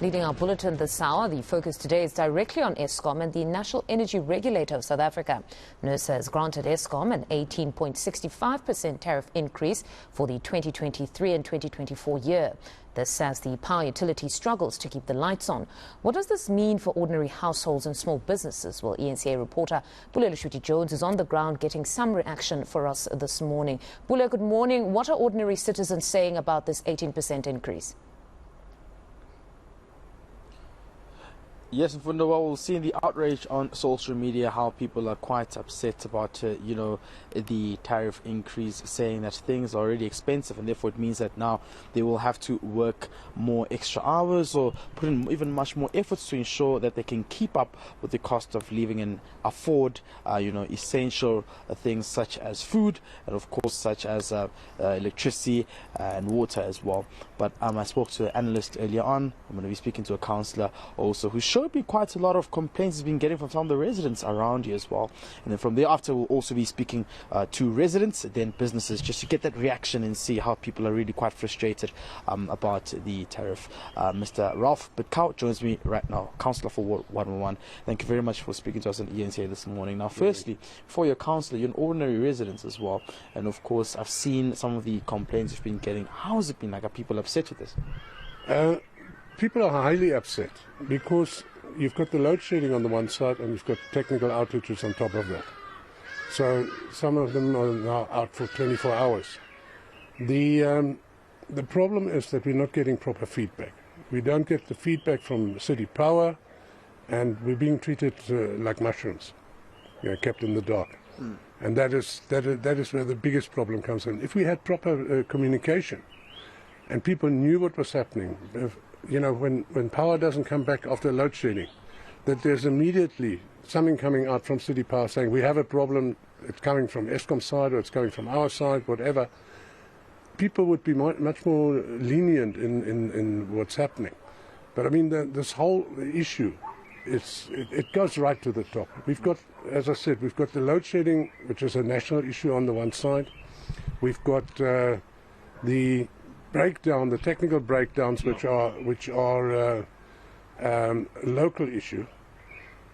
Leading our bulletin this hour, the focus today is directly on Eskom and the National Energy Regulator of South Africa. NERSA has granted Eskom an 18.65% tariff increase for the 2023 and 2024 year. This as the power utility struggles to keep the lights on. What does this mean for ordinary households and small businesses? Well, eNCA reporter Pule Letshwiti-Jones is on the ground getting some reaction for us this morning. Pule, good morning. What are ordinary citizens saying about this 18% increase? Yes, Mfundo, well, we've seen the outrage on social media, how people are quite upset about, the tariff increase, saying that things are already expensive and therefore it means that now they will have to work more extra hours or put in even much more efforts to ensure that they can keep up with the cost of living and afford, essential things such as food and of course such as electricity and water as well. But I spoke to an analyst earlier on. I'm going to be speaking to a councillor also who showed me quite a lot of complaints he's been getting from some of the residents around here as well. And then from thereafter we'll also be speaking to residents, then businesses, just to get that reaction and see how people are really quite frustrated about the tariff. Mr. Ralph Bitkau joins me right now, councillor for Ward 111. Thank you very much for speaking to us on eNCA this morning. Now, firstly, for your councillor, you're an ordinary resident as well, and of course I've seen some of the complaints you've been getting. How has it been like? Are people upset with this? People are highly upset because you've got the load shedding on the one side and you've got technical outages on top of that. So some of them are now out for 24 hours. The problem is that we're not getting proper feedback. We don't get the feedback from City Power, and we're being treated like mushrooms, kept in the dark. And that is where the biggest problem comes in. If we had proper communication and people knew what was happening, when power doesn't come back after load shedding, that there's immediately something coming out from City Power saying we have a problem, it's coming from Eskom's side or it's coming from our side, whatever, people would be much more lenient in what's happening. But I mean, this whole issue, it goes right to the top. We've got, as I said, we've got the load shedding, which is a national issue on the one side. We've got the breakdown, the technical breakdowns, which are local issue.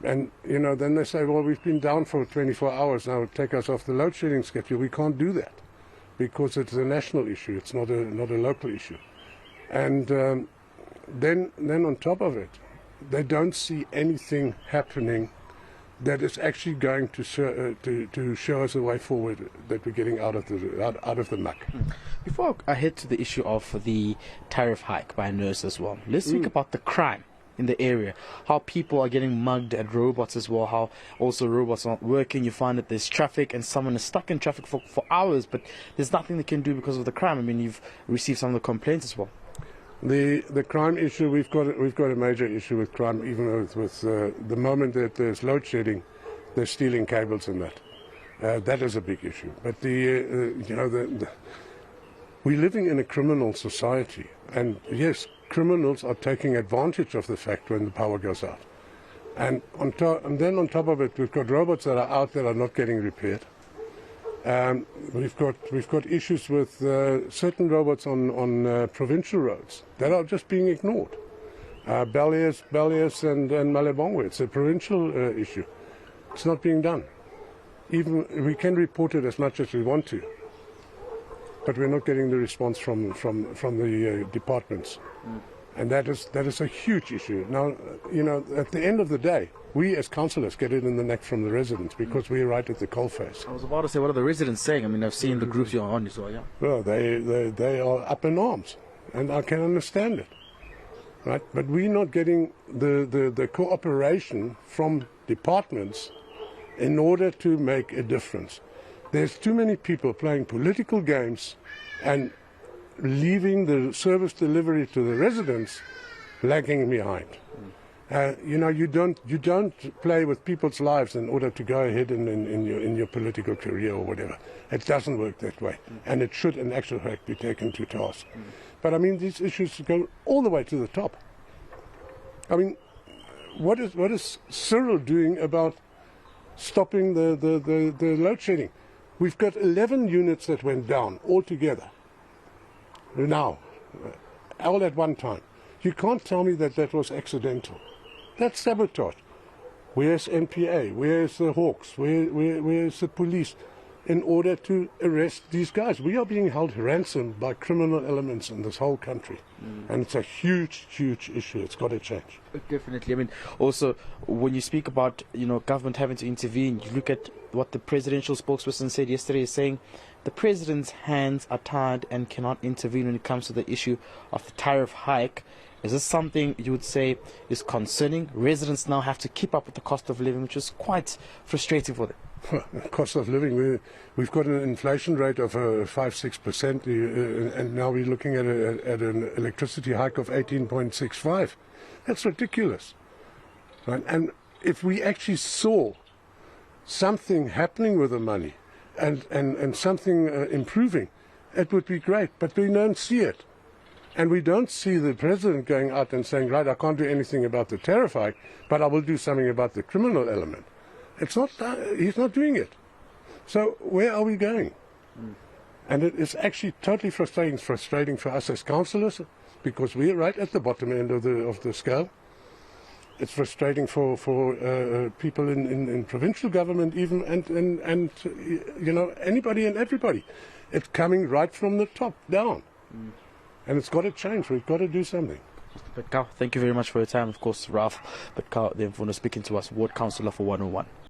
And, then they say, well, we've been down for 24 hours, now take us off the load shedding schedule. We can't do that because it's a national issue. It's not a local issue. And then on top of it, they don't see anything happening that is actually going to show us a way forward, that we're getting out of the muck. Before I head to the issue of the tariff hike by NERSA as well, let's speak about the crime in the area, how people are getting mugged at robots as well, how also robots aren't working. You find that there's traffic and someone is stuck in traffic for hours, but there's nothing they can do because of the crime. I mean, you've received some of the complaints as well. The crime issue, we've got a major issue with crime. Even with the moment that there's load shedding, they're stealing cables and that. That is a big issue. But we're living in a criminal society, and yes, criminals are taking advantage of the fact when the power goes out. And then on top of it, we've got robots that are out that are not getting repaired. We've got issues with certain robots on provincial roads that are just being ignored. Bellius and Malebongwe, it's a provincial issue. It's not being done. Even we can report it as much as we want to, but we're not getting the response from the departments. And that is a huge issue. Now, at the end of the day, we as councillors get it in the neck from the residents because we're right at the coalface. I was about to say, what are the residents saying? I mean, I've seen the groups you're on as well, yeah. Well, they are up in arms, and I can understand it, right? But we're not getting the cooperation from departments in order to make a difference. There's too many people playing political games and leaving the service delivery to the residents lagging behind. You don't play with people's lives in order to go ahead in your political career or whatever. It doesn't work that way, and it should in actual fact be taken to task. But I mean, these issues go all the way to the top. I mean, what is Cyril doing about stopping the load shedding? We've got 11 units that went down altogether. Now, all at one time. You can't tell me that that was accidental. That's sabotage. Where's NPA? Where's the Hawks? Where's the police in order to arrest these guys? We are being held ransom by criminal elements in this whole country. And it's a huge, huge issue. It's got to change. Definitely. I mean, also, when you speak about, government having to intervene, you look at what the presidential spokesperson said yesterday, saying the president's hands are tied and cannot intervene when it comes to the issue of the tariff hike. Is this something you would say is concerning? Residents now have to keep up with the cost of living, which is quite frustrating for them. Cost of living, we've got an inflation rate of 5-6%, and now we're looking at an electricity hike of 18.65. That's ridiculous. Right? And if we actually saw something happening with the money and something improving, it would be great. But we don't see it. And we don't see the president going out and saying, right, I can't do anything about the tariff hike, but I will do something about the criminal element. It's not, he's not doing it. So where are we going? And it is actually totally frustrating for us as councillors, because we're right at the bottom end of the scale. It's frustrating for people in provincial government even, and anybody and everybody. It's coming right from the top down. And it's got to change. We've got to do something. But Kau, thank you very much for your time. Of course, Ralph, but Kau, the Mfundo, speaking to us, Ward Councillor for 101.